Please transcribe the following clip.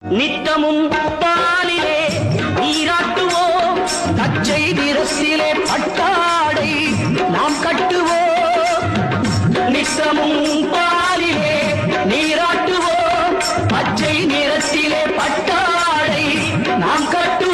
நித்தமும் பாலிலே நீராட்டுவோம், பச்சை நிறத்திலே பட்டாடை நாம் கட்டுவோம். நித்தமும் பாலிலே நீராட்டுவோம், பச்சை நிறத்திலே பட்டாடை நாம் கட்டுவோம்.